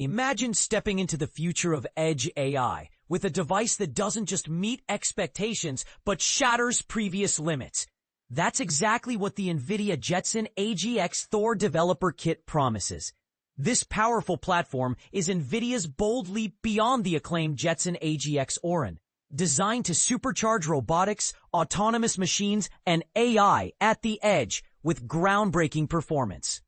Imagine stepping into the future of edge AI with a device that doesn't just meet expectations, but shatters previous limits. That's exactly what the NVIDIA Jetson AGX Thor developer kit promises. This powerful platform is NVIDIA's bold leap beyond the acclaimed Jetson AGX Orin, designed to supercharge robotics, autonomous machines, and AI at the edge with groundbreaking performance.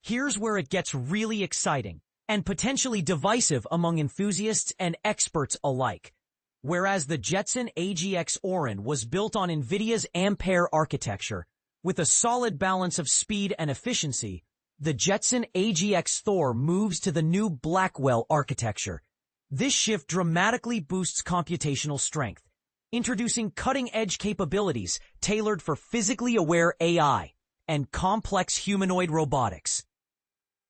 Here's where it gets really exciting and potentially divisive among enthusiasts and experts alike. Whereas the Jetson AGX Orin was built on NVIDIA's Ampere architecture, with a solid balance of speed and efficiency, the Jetson AGX Thor moves to the new Blackwell architecture. This shift dramatically boosts computational strength, introducing cutting-edge capabilities tailored for physically aware AI and complex humanoid robotics.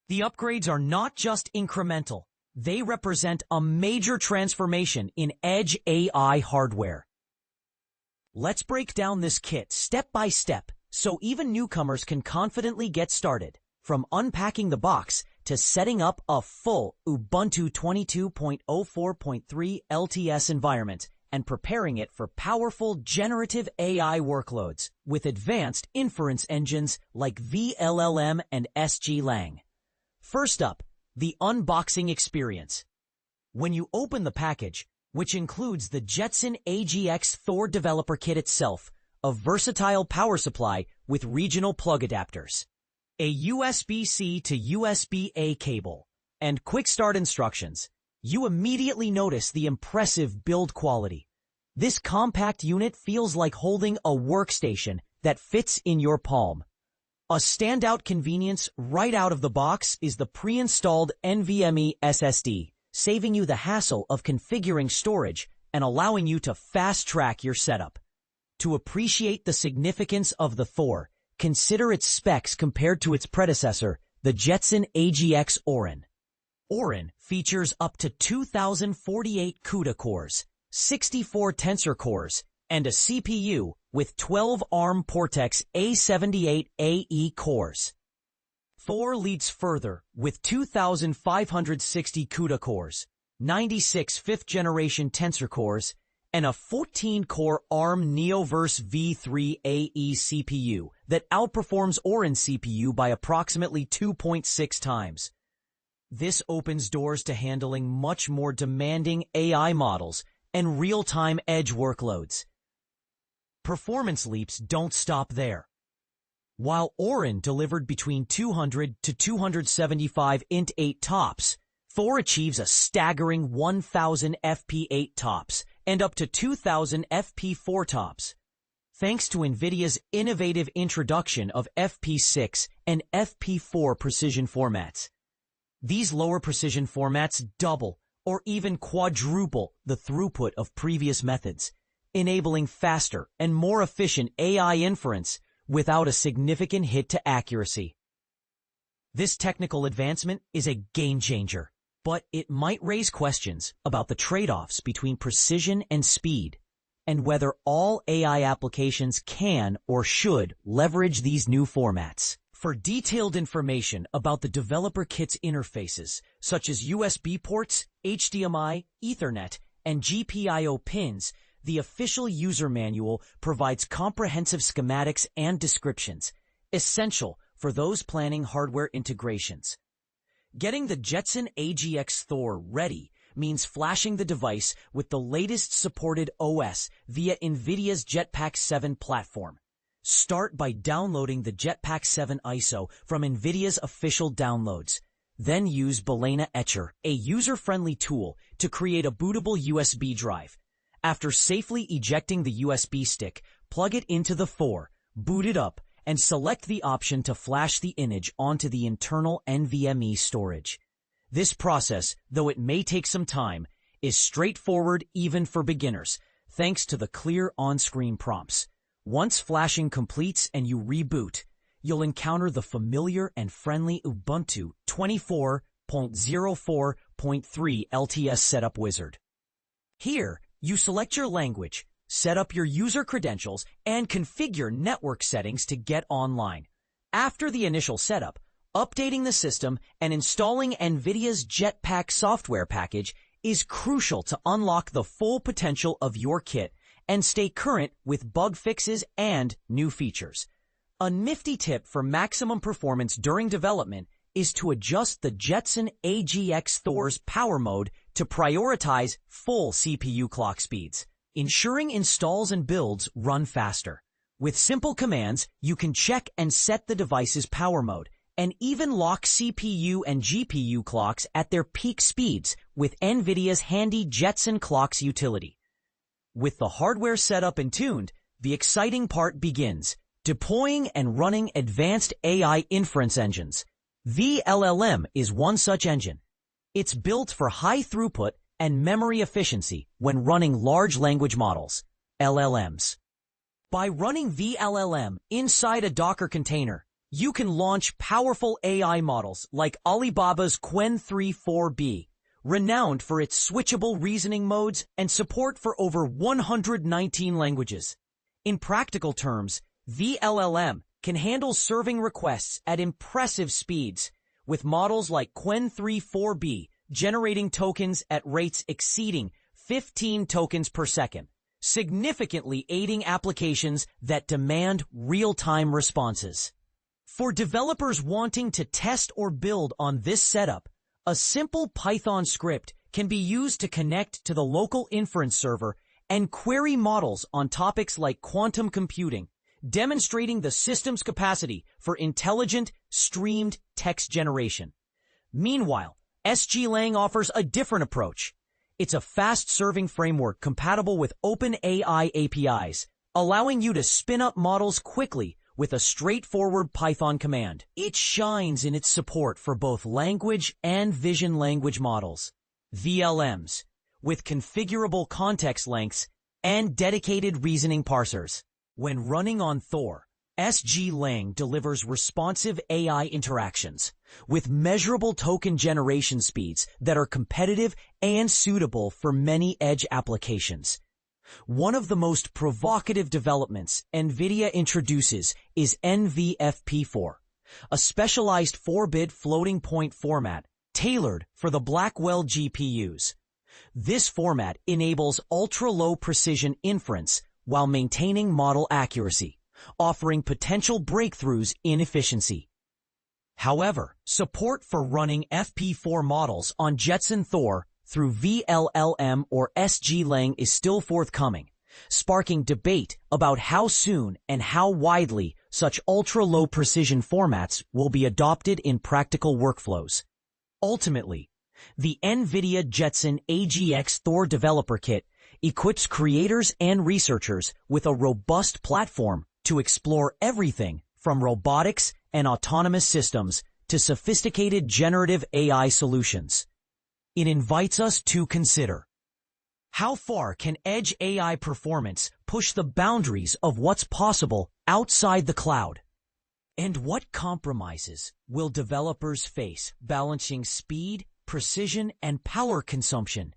The upgrades are not just incremental. They represent a major transformation in edge AI hardware. Let's break down this kit step by step so even newcomers can confidently get started, from unpacking the box to setting up a full Ubuntu 22.04.3 LTS environment and preparing it for powerful generative AI workloads with advanced inference engines like vLLM and SGLang. First up, the unboxing experience. When you open the package, which includes the Jetson AGX Thor developer kit itself, a versatile power supply with regional plug adapters, a USB-C to USB-A cable, and quick start instructions, you immediately notice the impressive build quality. This compact unit feels like holding a workstation that fits in your palm. A standout convenience right out of the box is the pre-installed NVMe SSD, saving you the hassle of configuring storage and allowing you to fast-track your setup. To appreciate the significance of the Thor, consider its specs compared to its predecessor, the Jetson AGX Orin. Orin features up to 2,048 CUDA cores, 64 tensor cores, and a CPU with 12 ARM Cortex-A78AE cores. Thor leads further with 2,560 CUDA cores, 96 fifth-generation tensor cores, and a 14-core ARM Neoverse V3AE CPU that outperforms Orin CPU by approximately 2.6 times. This opens doors to handling much more demanding AI models and real-time edge workloads. Performance leaps don't stop there. While Orin delivered between 200 to 275 int8 tops, Thor achieves a staggering 1,000 FP8 tops and up to 2,000 FP4 tops, thanks to NVIDIA's innovative introduction of FP6 and FP4 precision formats. These lower precision formats double or even quadruple the throughput of previous methods, enabling faster and more efficient AI inference without a significant hit to accuracy. This technical advancement is a game-changer, but it might raise questions about the trade-offs between precision and speed, and whether all AI applications can or should leverage these new formats. For detailed information about the developer kit's interfaces, such as USB ports, HDMI, Ethernet, and GPIO pins, the official user manual provides comprehensive schematics and descriptions, essential for those planning hardware integrations. Getting the Jetson AGX Thor ready means flashing the device with the latest supported OS via NVIDIA's Jetpack 7 platform. Start by downloading the Jetpack 7 ISO from NVIDIA's official downloads. Then use Balena Etcher, a user-friendly tool, to create a bootable USB drive. After safely ejecting the USB stick, plug it into the Thor, boot it up, and select the option to flash the image onto the internal NVMe storage. This process, though it may take some time, is straightforward even for beginners, thanks to the clear on-screen prompts. Once flashing completes and you reboot, you'll encounter the familiar and friendly Ubuntu 24.04.3 LTS setup wizard. Here, you select your language, set up your user credentials, and configure network settings to get online. After the initial setup, Updating the system and installing NVIDIA's Jetpack software package is crucial to unlock the full potential of your kit and stay current with bug fixes and new features. A nifty tip for maximum performance during development is to adjust the Jetson AGX Thor's power mode to prioritize full CPU clock speeds, ensuring installs and builds run faster. With simple commands, you can check and set the device's power mode, and even lock CPU and GPU clocks at their peak speeds with NVIDIA's handy Jetson Clocks utility. With the hardware set up and tuned, the exciting part begins: deploying and running advanced AI inference engines. vLLM is one such engine. It's built for high throughput and memory efficiency when running large language models, LLMs. By running vLLM inside a Docker container, you can launch powerful AI models like Alibaba's Qwen 3.4b, renowned for its switchable reasoning modes and support for over 119 languages. In practical terms, vLLM can handle serving requests at impressive speeds, with models like Qwen 3.4b generating tokens at rates exceeding 15 tokens per second, significantly aiding applications that demand real-time responses. For developers wanting to test or build on this setup, a simple Python script can be used to connect to the local inference server and query models on topics like quantum computing, demonstrating the system's capacity for intelligent, streamed text generation. Meanwhile, SGLang offers a different approach. It's a fast-serving framework compatible with OpenAI APIs, allowing you to spin up models quickly with a straightforward Python command. It shines in its support for both language and vision language models, VLMs, with configurable context lengths and dedicated reasoning parsers. When running on Thor, SGLang delivers responsive AI interactions with measurable token generation speeds that are competitive and suitable for many edge applications. One of the most provocative developments NVIDIA introduces is NVFP4, a specialized 4-bit floating point format tailored for the Blackwell GPUs. This format enables ultra-low precision inference while maintaining model accuracy, offering potential breakthroughs in efficiency. However, support for running FP4 models on Jetson Thor through vLLM or SGLang is still forthcoming, sparking debate about how soon and how widely such ultra-low precision formats will be adopted in practical workflows. Ultimately, the NVIDIA Jetson AGX Thor developer kit equips creators and researchers with a robust platform to explore everything from robotics and autonomous systems to sophisticated generative AI solutions. It invites us to consider: how far can edge AI performance push the boundaries of what's possible outside the cloud? And what compromises will developers face balancing speed, precision, and power consumption?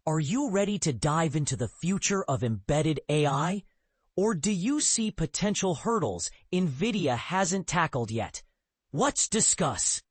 Are you ready to dive into the future of embedded AI? Or do you see potential hurdles NVIDIA hasn't tackled yet? Let's discuss.